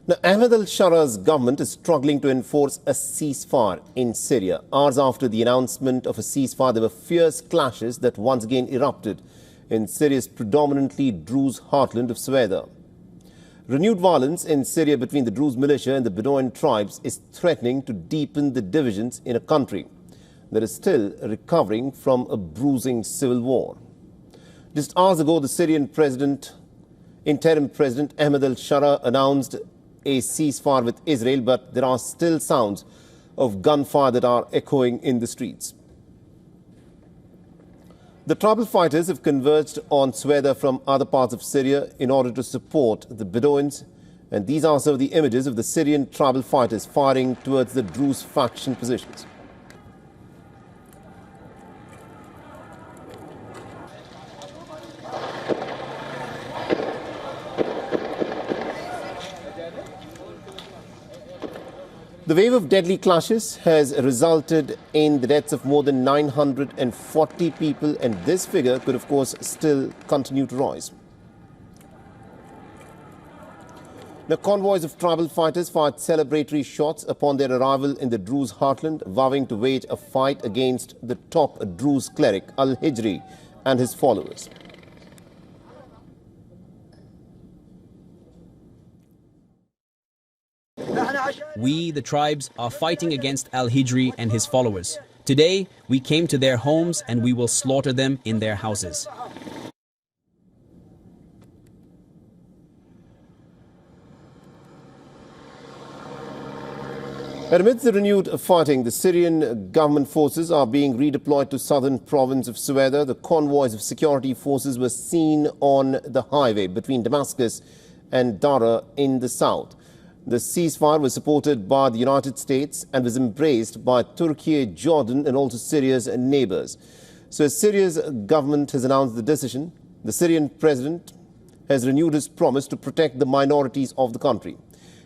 Now, Ahmed Al-Sharaa's government is struggling to enforce a ceasefire in Syria. Hours after the announcement of a ceasefire, there were fierce clashes that once again erupted in Syria's predominantly Druze heartland of Sweda. Renewed violence in Syria between the Druze militia and the Bedouin tribes is threatening to deepen the divisions in a country that is still recovering from a bruising civil war. Just hours ago, the Syrian interim president Ahmed Al-Sharaa announced a ceasefire with Israel, but there are still sounds of gunfire that are echoing in the streets. The tribal fighters have converged on Sweda from other parts of Syria in order to support the Bedouins, and these are some of the images of the Syrian tribal fighters firing towards the Druze faction positions. The wave of deadly clashes has resulted in the deaths of more than 940 people, and this figure could, of course, still continue to rise. Now, convoys of tribal fighters fired celebratory shots upon their arrival in the Druze heartland, vowing to wage a fight against the top Druze cleric, Al-Hijri, and his followers. We, the tribes, are fighting against Al-Hijri and his followers. Today, we came to their homes and we will slaughter them in their houses. Amidst the renewed fighting, the Syrian government forces are being redeployed to southern province of Sweda. The convoys of security forces were seen on the highway between Damascus and Dara in the south. The ceasefire was supported by the United States and was embraced by Turkey, Jordan and also Syria's neighbors. So as Syria's government has announced the decision, the Syrian president has renewed his promise to protect the minorities of the country.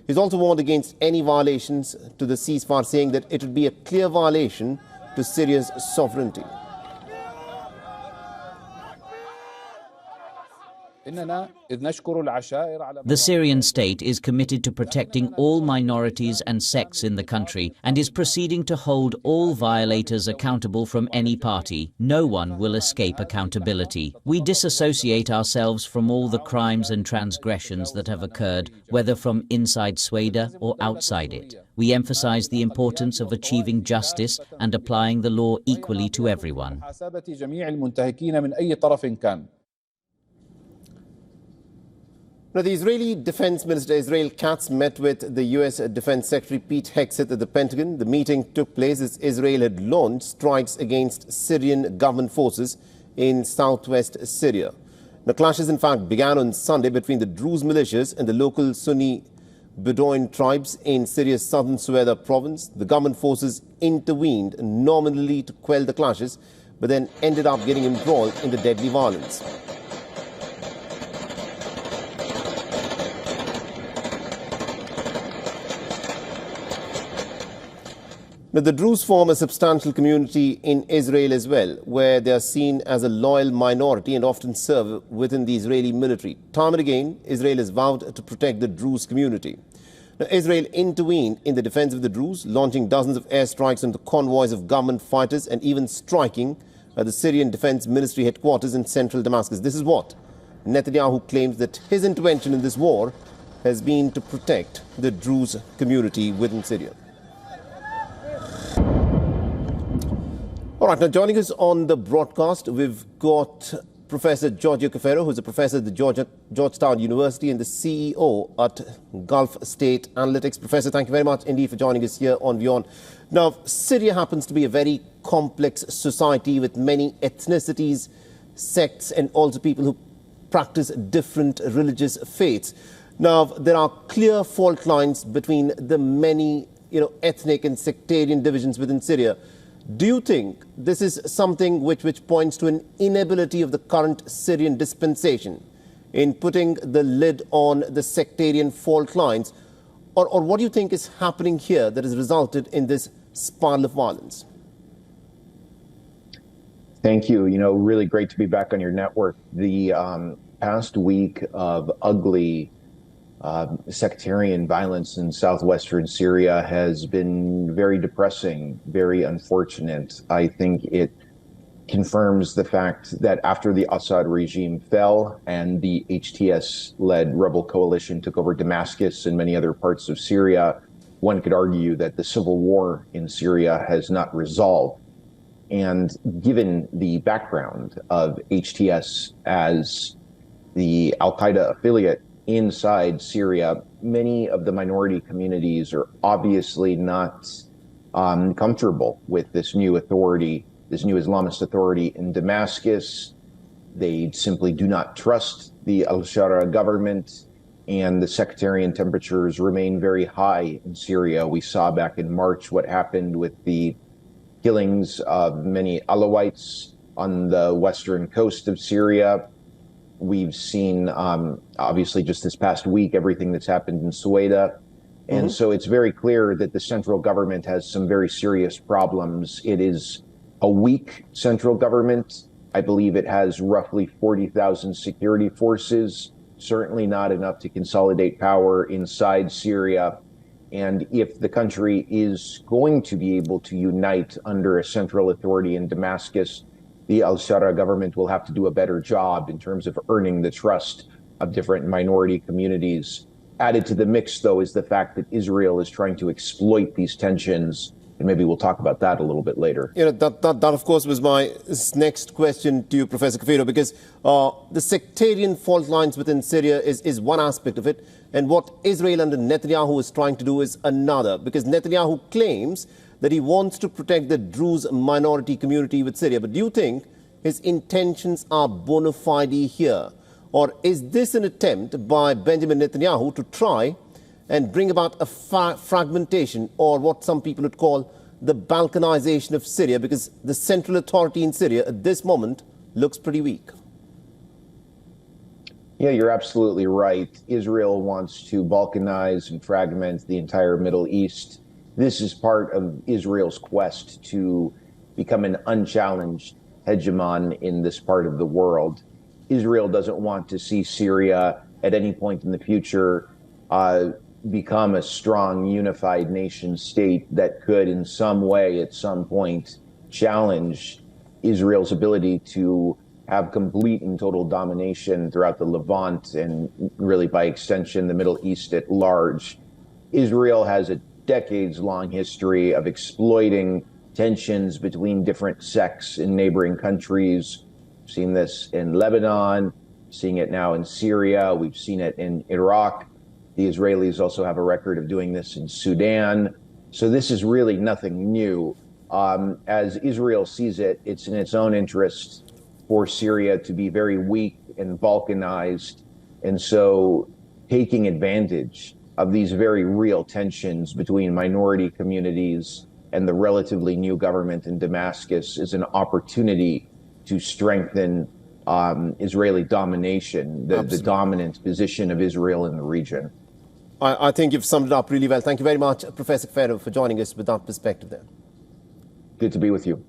He's also warned against any violations to the ceasefire, saying that it would be a clear violation to Syria's sovereignty. The Syrian state is committed to protecting all minorities and sects in the country and is proceeding to hold all violators accountable from any party. No one will escape accountability. We disassociate ourselves from all the crimes and transgressions that have occurred, whether from inside Sweda or outside it. We emphasize the importance of achieving justice and applying the law equally to everyone. Now, the Israeli Defense Minister Israel Katz met with the U.S. Defense Secretary Pete Hegseth at the Pentagon. The meeting took place as Israel had launched strikes against Syrian government forces in southwest Syria. The clashes, in fact, began on Sunday between the Druze militias and the local Sunni Bedouin tribes in Syria's southern Sweda province. The government forces intervened nominally to quell the clashes, but then ended up getting embroiled in the deadly violence. Now, the Druze form a substantial community in Israel as well, where they are seen as a loyal minority and often serve within the Israeli military. Time and again, Israel has vowed to protect the Druze community. Now, Israel intervened in the defense of the Druze, launching dozens of airstrikes on the convoys of government fighters and even striking at the Syrian Defense Ministry headquarters in central Damascus. This is what Netanyahu claims that his intervention in this war has been to protect the Druze community within Syria. All right, now joining us on the broadcast, we've got Professor Giorgio Cafero, who's a professor at the Georgetown University and the CEO at Gulf State Analytics. Professor, thank you very much indeed for joining us here on WION. Now, Syria happens to be a very complex society with many ethnicities, sects, and also people who practice different religious faiths. Now, there are clear fault lines between the many, ethnic and sectarian divisions within Syria. Do you think this is something which points to an inability of the current Syrian dispensation in putting the lid on the sectarian fault lines? Or what do you think is happening here that has resulted in this spiral of violence? Thank you. Really great to be back on your network. The past week of ugly sectarian violence in southwestern Syria has been very depressing, very unfortunate. I think it confirms the fact that after the Assad regime fell and the HTS-led rebel coalition took over Damascus and many other parts of Syria, one could argue that the civil war in Syria has not resolved. And given the background of HTS as the Al-Qaeda affiliate inside Syria, many of the minority communities are obviously not comfortable with this new authority, this new Islamist authority in Damascus. They simply do not trust the Al-Sharaa government, and the sectarian temperatures remain very high in Syria. We saw back in March what happened with the killings of many Alawites on the western coast of Syria. We've seen, obviously, just this past week, everything that's happened in Sueda. And so it's very clear that the central government has some very serious problems. It is a weak central government. I believe it has roughly 40,000 security forces, certainly not enough to consolidate power inside Syria. And if the country is going to be able to unite under a central authority in Damascus, the Al-Sharaa government will have to do a better job in terms of earning the trust of different minority communities. Added to the mix, though, is the fact that Israel is trying to exploit these tensions. And maybe we'll talk about that a little bit later. You know, that of course, was my next question to you, Professor Kafiru, because the sectarian fault lines within Syria is one aspect of it, and what Israel under Netanyahu is trying to do is another, because Netanyahu claims that he wants to protect the Druze minority community with Syria. But do you think his intentions are bona fide here? Or is this an attempt by Benjamin Netanyahu to try and bring about a fragmentation, or what some people would call the balkanization of Syria, because the central authority in Syria at this moment looks pretty weak? Yeah, you're absolutely right. Israel wants to balkanize and fragment the entire Middle East. This is part of Israel's quest to become an unchallenged hegemon in this part of the world. Israel doesn't want to see Syria at any point in the future become a strong, unified nation state that could in some way, at some point, challenge Israel's ability to have complete and total domination throughout the Levant and really by extension, the Middle East at large. Israel has a decades-long history of exploiting tensions between different sects in neighboring countries. We've seen this in Lebanon, seeing it now in Syria, we've seen it in Iraq. The Israelis also have a record of doing this in Sudan. So this is really nothing new. As Israel sees it, it's in its own interest for Syria to be very weak and balkanized. And so taking advantage of these very real tensions between minority communities and the relatively new government in Damascus is an opportunity to strengthen Israeli domination, the dominant position of Israel in the region. I think you've summed it up really well. Thank you very much, Professor Kafiru, for joining us with that perspective there. Good to be with you.